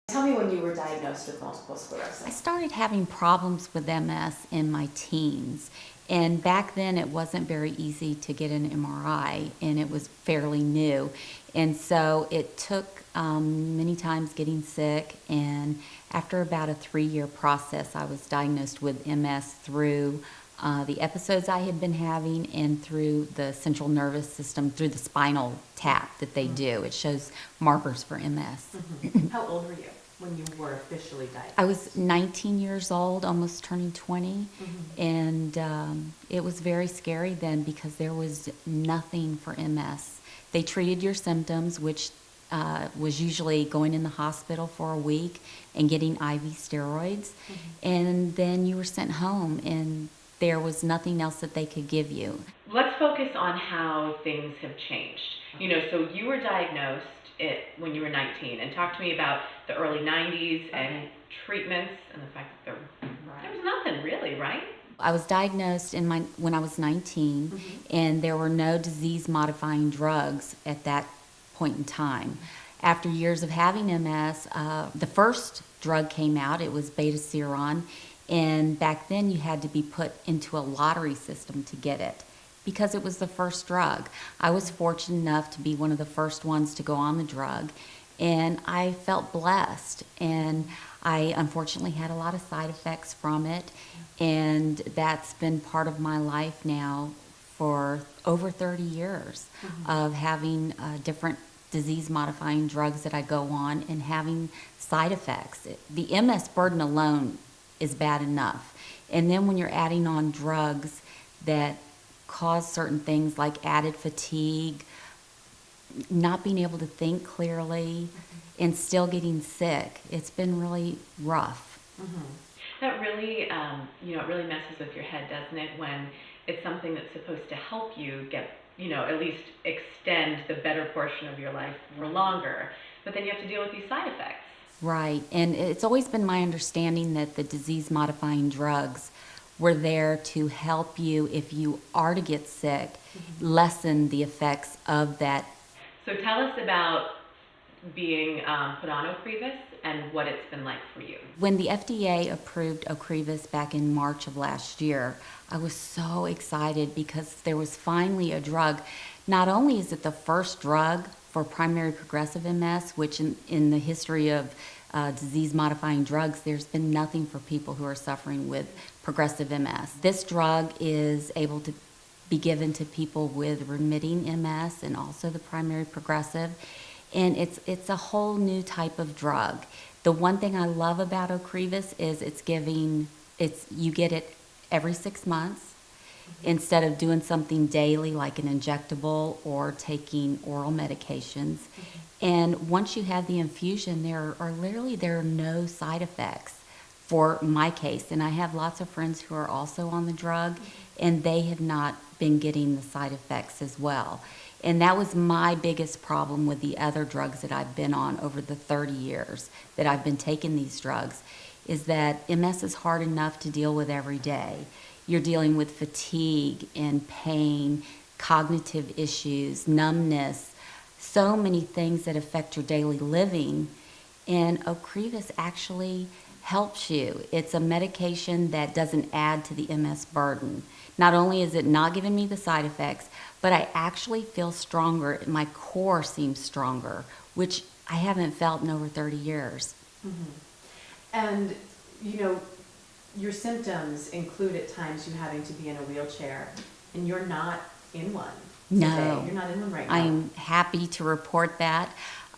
Tell me when you were diagnosed with multiple sclerosis. I started having problems with MS in my teens. And back then it wasn't very easy to get an MRI, and it was fairly new. And so it took many times getting sick, and after about a 3-year process, I was diagnosed with MS through the episodes I had been having and through the central nervous system, through the spinal tap that they do. It shows markers for MS. How old were you when you were officially diagnosed? I was 19 years old, almost turning 20, and it was very scary then because there was nothing for MS. They treated your symptoms, which was usually going in the hospital for a week and getting IV steroids, and then you were sent home, and there was nothing else that they could give you. Let's focus on how things have changed. You know, so you were diagnosed when you were 19, and talk to me about the early 90s and treatments and the fact that there was nothing really, right? I was diagnosed when I was 19, and there were no disease-modifying drugs at that point in time. After years of having MS, the first drug came out. It was beta-seron, and back then you had to be put into a lottery system to get it because it was the first drug. I was fortunate enough to be one of the first ones to go on the drug, and I felt blessed. And I unfortunately had a lot of side effects from it, and that's been part of my life now for over 30 years of having different disease-modifying drugs that I go on and having side effects. The MS burden alone is bad enough. And then when you're adding on drugs that cause certain things like added fatigue, not being able to think clearly, and still getting sick, it's been really rough. That really, it really messes with your head, doesn't it, when it's something that's supposed to help you get, at least extend the better portion of your life for longer, but then you have to deal with these side effects. Right, and it's always been my understanding that the disease-modifying drugs were there to help you, if you are to get sick, lessen the effects of that. So tell us about being put on Ocrevus and what it's been like for you. When the FDA approved Ocrevus back in March of last year, I was so excited because there was finally a drug. Not only is it the first drug for primary progressive MS, which in the history of disease-modifying drugs, there's been nothing for people who are suffering with progressive MS. This drug is able to be given to people with remitting MS and also the primary progressive, and it's a whole new type of drug. The one thing I love about Ocrevus is you get it every 6 months instead of doing something daily like an injectable or taking oral medications. And once you have the infusion, there are no side effects for my case. And I have lots of friends who are also on the drug, and they have not been getting the side effects as well. And that was my biggest problem with the other drugs that I've been on over the 30 years that I've been taking these drugs, is that MS is hard enough to deal with every day. You're dealing with fatigue and pain, cognitive issues, numbness, so many things that affect your daily living, and Ocrevus actually helps you. It's a medication that doesn't add to the MS burden. Not only is it not giving me the side effects, but I actually feel stronger. My core seems stronger, which I haven't felt in over 30 years. And, your symptoms include at times you having to be in a wheelchair, and you're not in one today. No. You're not in one right now. I'm happy to report that.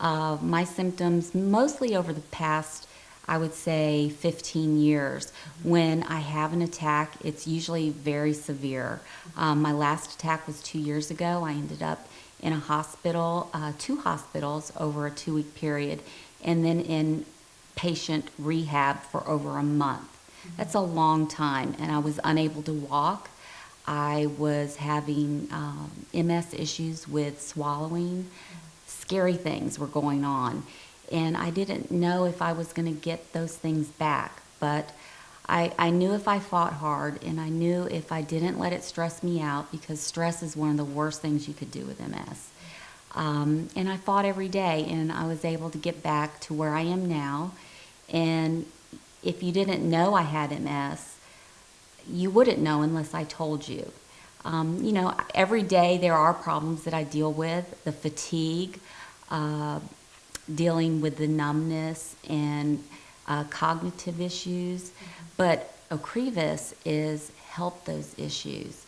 My symptoms, mostly over the past, I would say 15 years, when I have an attack, it's usually very severe. My last attack was 2 years ago. I ended up in a hospital, 2 hospitals over a 2-week period, and then in patient rehab for over a month. That's a long time, and I was unable to walk. I was having MS issues with swallowing. Scary things were going on, and I didn't know if I was going to get those things back, but I knew if I fought hard, and I knew if I didn't let it stress me out, because stress is one of the worst things you could do with MS, And I fought every day, and I was able to get back to where I am now. And if you didn't know I had MS, you wouldn't know unless I told you. Every day there are problems that I deal with, the fatigue, dealing with the numbness and cognitive issues, but Ocrevus is help those issues.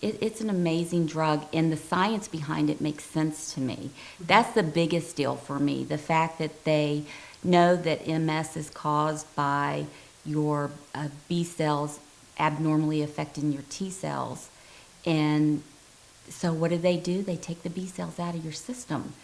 It's an amazing drug, and the science behind it makes sense to me. That's the biggest deal for me, the fact that they know that MS is caused by your B cells abnormally affecting your T cells. And so what do? They take the B cells out of your system.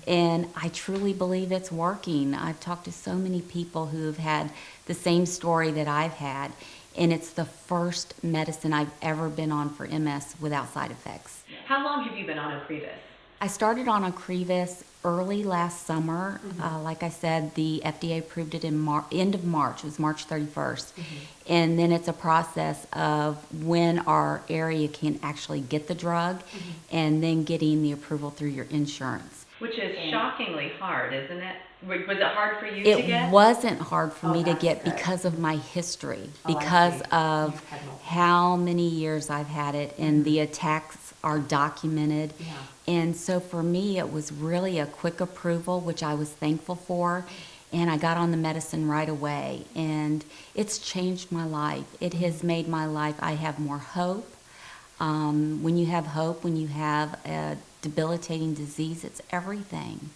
And I truly believe it's working. I've talked to so many people who have had the same story that I've had, and it's the first medicine I've ever been on for MS without side effects. How long have you been on Ocrevus? I started on Ocrevus early last summer. Like I said, the FDA approved it in end of March. It was March 31st. And then it's a process of when our area can actually get the drug and then getting the approval through your insurance. Which is shockingly hard, isn't it? Was it hard for you to get? It wasn't hard for me to that's get good. because of my history, Oh, I because see. of You've had multiple. how many years I've had it, and the attacks are documented. Yeah. And so for me, it was really a quick approval, which I was thankful for. And I got on the medicine right away, and it's changed my life. It has made my life, I have more hope. When you have hope, when you have a debilitating disease, it's everything.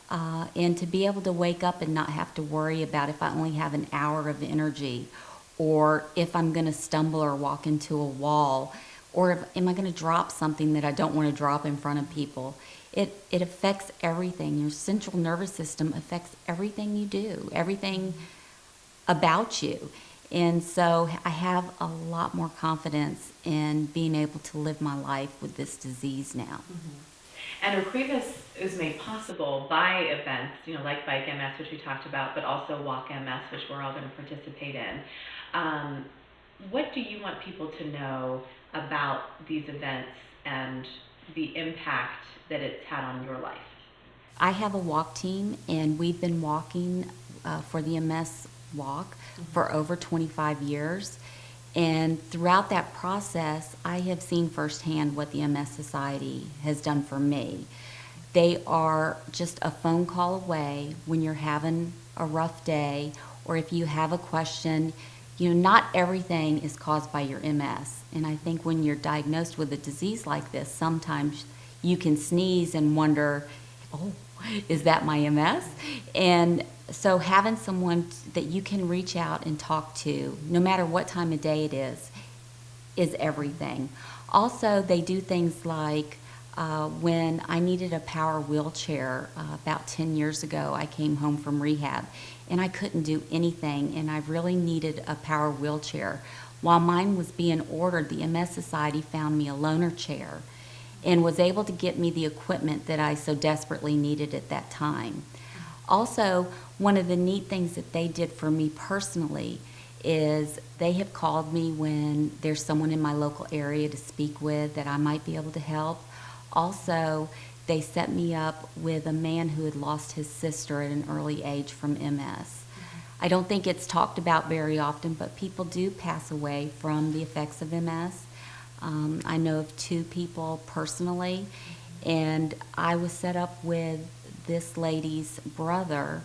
And to be able to wake up and not have to worry about if I only have an hour of energy, or if I'm going to stumble or walk into a wall, or am I going to drop something that I don't want to drop in front of people. It affects everything. Your central nervous system affects everything you do, everything about you. And so I have a lot more confidence in being able to live my life with this disease now. And Ocrevus is made possible by events, like Bike MS, which we talked about, but also Walk MS, which we're all going to participate in. What do you want people to know about these events and the impact that it's had on your life? I have a walk team, and we've been walking for the MS walk for over 25 years. And throughout that process, I have seen firsthand what the MS Society has done for me. They are just a phone call away when you're having a rough day, or if you have a question. Not everything is caused by your MS. And I think when you're diagnosed with a disease like this, sometimes you can sneeze and wonder, oh, is that my MS? And so having someone that you can reach out and talk to, no matter what time of day it is everything. Also, they do things like when I needed a power wheelchair about 10 years ago, I came home from rehab and I couldn't do anything, and I really needed a power wheelchair. While mine was being ordered, the MS Society found me a loaner chair and was able to get me the equipment that I so desperately needed at that time. Also, one of the neat things that they did for me personally is they have called me when there's someone in my local area to speak with that I might be able to help. Also, they set me up with a man who had lost his sister at an early age from MS. I don't think it's talked about very often, but people do pass away from the effects of MS. I know of 2 people personally, and I was set up with this lady's brother,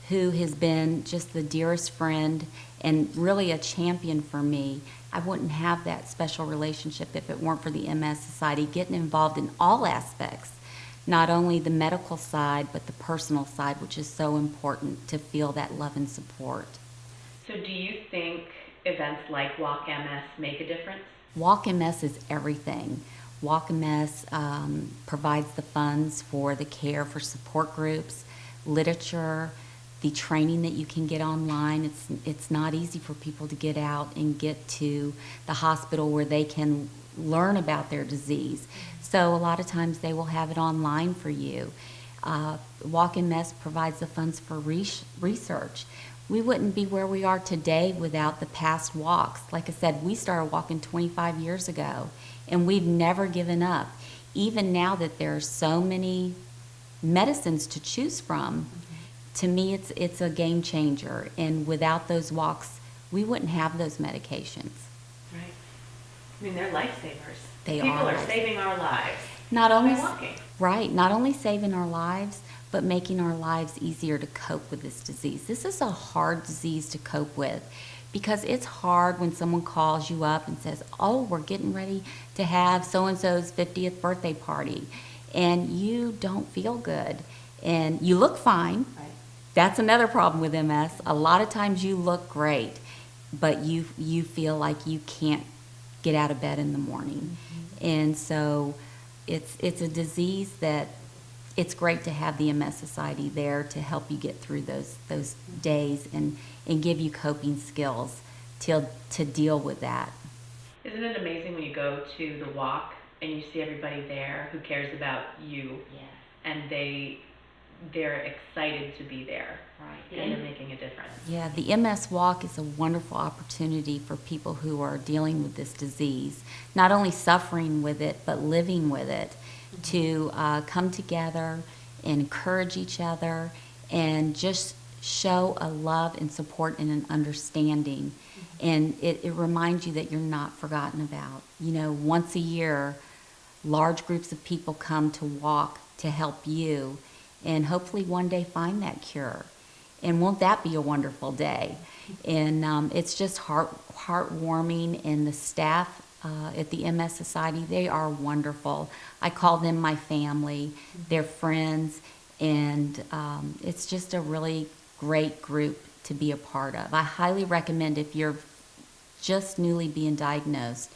who has been just the dearest friend and really a champion for me. I wouldn't have that special relationship if it weren't for the MS Society getting involved in all aspects, not only the medical side, but the personal side, which is so important to feel that love and support. So do you think events like Walk MS make a difference? Walk MS is everything. Walk MS provides the funds for the care for support groups, literature, the training that you can get online. It's not easy for people to get out and get to the hospital where they can learn about their disease. So a lot of times they will have it online for you. Walk MS provides the funds for research. We wouldn't be where we are today without the past walks. Like I said, we started walking 25 years ago, and we've never given up. even now that there are so many medicines to choose from, to me it's a game changer. And without those walks, we wouldn't have those medications. Right. I mean, they're lifesavers. They People are are saving our lives Not only by walking. right, not only saving our lives, but making our lives easier to cope with this disease. This is a hard disease to cope with because it's hard when someone calls you up and says, "Oh, we're getting ready to have so-and-so's 50th birthday party," and you don't feel good and you look fine. Right. That's another problem with MS. A lot of times you look great, but you feel like you can't get out of bed in the morning. And so it's a disease that it's great to have the MS Society there to help you get through those days and give you coping skills to deal with that. Isn't it amazing when you go to the walk and you see everybody there who cares about you, and they're excited to be there, Right. and they're making a difference. Yeah, the MS Walk is a wonderful opportunity for people who are dealing with this disease, not only suffering with it, but living with it, to come together and encourage each other and just show a love and support and an understanding. And it reminds you that you're not forgotten about. You know, once a year, large groups of people come to walk to help you and hopefully one day find that cure. And won't that be a wonderful day? And it's just heartwarming, and the staff at the MS Society, they are wonderful. I call them my family. They're friends, and it's just a really great group to be a part of. I highly recommend, if you're just newly being diagnosed,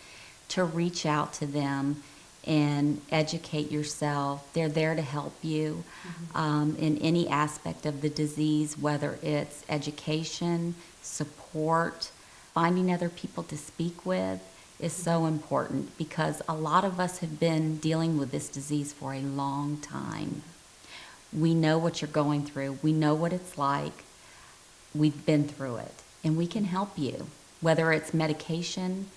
to reach out to them and educate yourself. They're there to help you in any aspect of the disease, whether it's education, support. Finding other people to speak with is so important, because a lot of us have been dealing with this disease for a long time. We know what you're going through. We know what it's like. We've been through it, and we can help you, whether it's medication.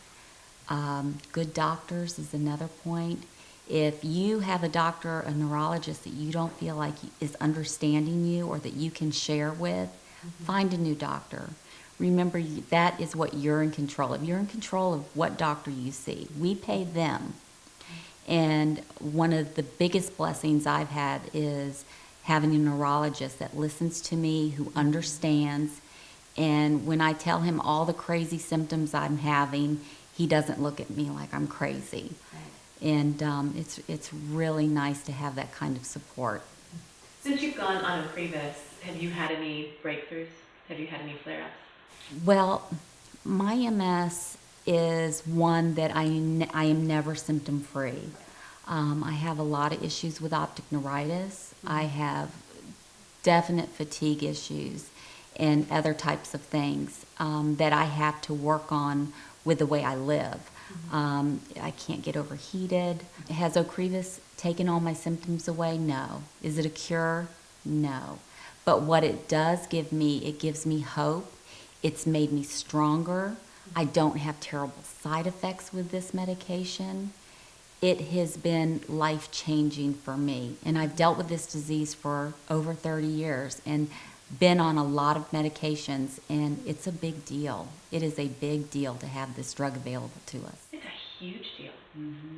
Good doctors is another point. If you have a doctor, a neurologist that you don't feel like is understanding you or that you can share with, find a new doctor. Remember, that is what you're in control of. You're in control of what doctor you see. We pay them. And one of the biggest blessings I've had is having a neurologist that listens to me, who understands. And when I tell him all the crazy symptoms I'm having, he doesn't look at me like I'm crazy. Right. And it's really nice to have that kind of support. Since you've gone on Ocrevus, have you had any breakthroughs? Have you had any flare-ups? Well, my MS is one that I am never symptom-free. I have a lot of issues with optic neuritis. I have definite fatigue issues and other types of things that I have to work on with the way I live. I can't get overheated. Has Ocrevus taken all my symptoms away? No. Is it a cure? No. But what it does give me, it gives me hope. It's made me stronger. I don't have terrible side effects with this medication. It has been life-changing for me. And I've dealt with this disease for over 30 years and been on a lot of medications, and it's a big deal. It is a big deal to have this drug available to us. It's a huge deal.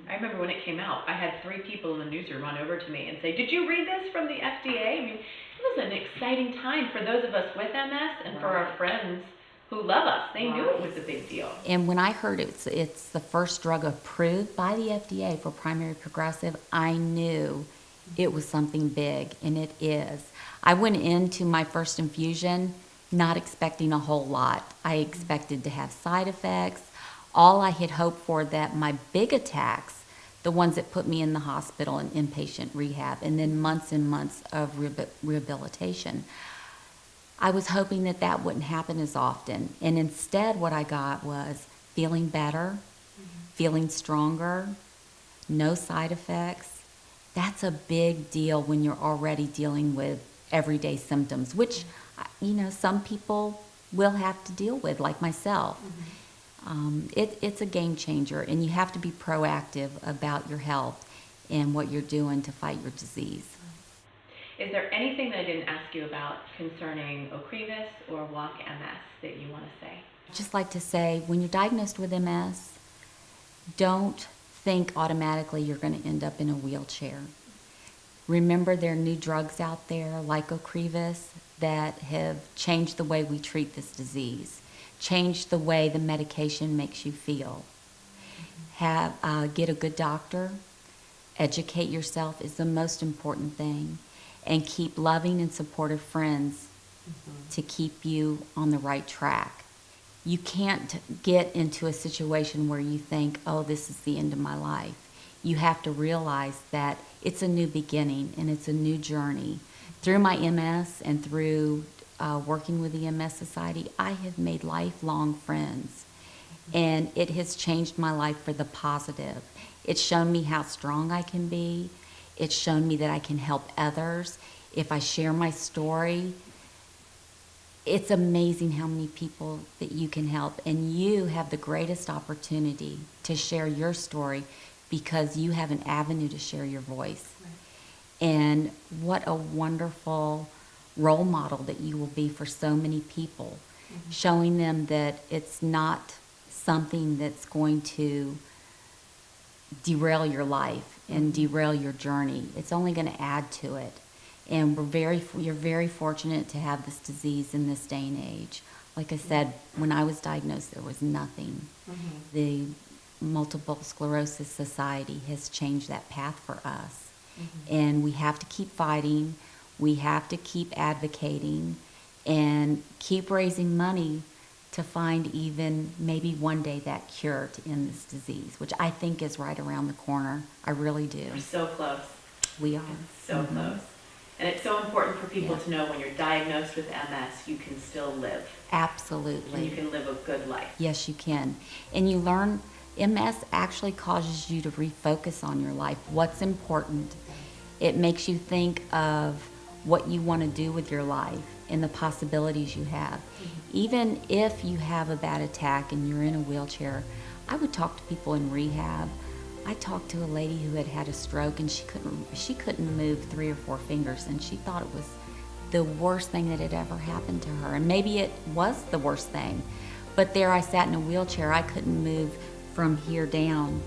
I remember when it came out, I had 3 people in the newsroom run over to me and say, "Did you read this from the FDA?" I mean, it was an exciting time for those of us with MS and for our friends who love us. They knew it was a big deal. And when I heard it's the first drug approved by the FDA for primary progressive, I knew it was something big, and it is. I went into my first infusion not expecting a whole lot. I expected to have side effects. All I had hoped for, that my big attacks, the ones that put me in the hospital and inpatient rehab, and then months and months of rehabilitation, I was hoping that that wouldn't happen as often. And instead what I got was feeling better, feeling stronger, no side effects. That's a big deal when you're already dealing with everyday symptoms, which, you know, some people will have to deal with, like myself. It's a game changer, and you have to be proactive about your health. in what you're doing to fight your disease. Is there anything that I didn't ask you about concerning Ocrevus or Walk MS that you want to say? I'd just like to say, when you're diagnosed with MS, don't think automatically you're going to end up in a wheelchair. Remember, there are new drugs out there like Ocrevus that have changed the way we treat this disease, changed the way the medication makes you feel. Get a good doctor, educate yourself is the most important thing, and keep loving and supportive friends to keep you on the right track. You can't get into a situation where you think, oh, this is the end of my life. You have to realize that it's a new beginning and it's a new journey. Through my MS and through working with the MS Society, I have made lifelong friends, and it has changed my life for the positive. It's shown me how strong I can be. It's shown me that I can help others. If I share my story, it's amazing how many people that you can help, and you have the greatest opportunity to share your story because you have an avenue to share your voice. Right. And what a wonderful role model that you will be for so many people, showing them that it's not something that's going to derail your life and derail your journey. It's only going to add to it. And you're very fortunate to have this disease in this day and age. Like I said, when I was diagnosed, there was nothing. The Multiple Sclerosis Society has changed that path for us. And we have to keep fighting. We have to keep advocating and keep raising money to find even maybe one day that cure to end this disease, which I think is right around the corner. I really do. We're so close. We are. It's so close. And it's so important for people to know when you're diagnosed with MS, you can still live. Absolutely. And you can live a good life. Yes, you can. And you learn, MS actually causes you to refocus on your life, what's important. It makes you think of what you want to do with your life and the possibilities you have. Even if you have a bad attack and you're in a wheelchair, I would talk to people in rehab. I talked to a lady who had had a stroke, and she couldn't move 3 or 4 fingers, and she thought it was the worst thing that had ever happened to her. And maybe it was the worst thing, but there I sat in a wheelchair. I couldn't move from here down,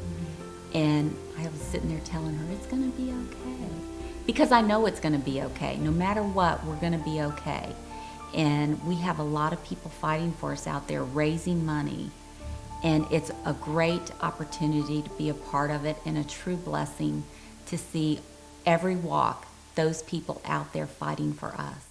and I was sitting there telling her, it's going to be okay, because I know it's going to be okay. No matter what, we're going to be okay. And we have a lot of people fighting for us out there, raising money. And it's a great opportunity to be a part of it, and a true blessing to see every walk those people out there fighting for us.